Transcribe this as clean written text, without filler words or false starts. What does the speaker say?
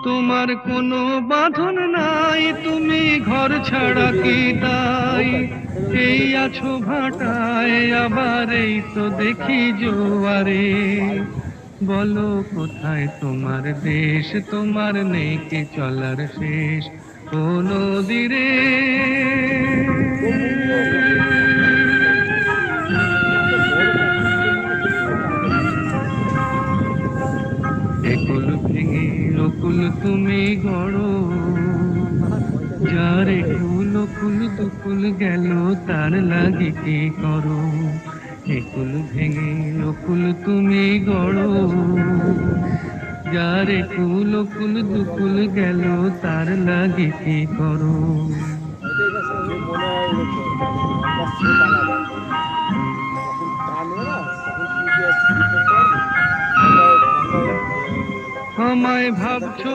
তোমার কোনো বাঁধন নাই, তুমি ঘর ছাড়া কি তাই এই আছো ভাটায়, আবার এই তো দেখি জোয়ারে। বলো কোথায় তোমার দেশ, তোমার নেই কি চলার শেষ ও নদী রে। একুল ভেঙে রকুল তুমি গড়ো, যার একুল কুল দুকুল গেল তার লাগি কি করো। একুল ভেঙে রকুল তুমি গড়ো, যার একুল কুল দুকুল গেল তার লাগি কি করো। আমায় ভাবছো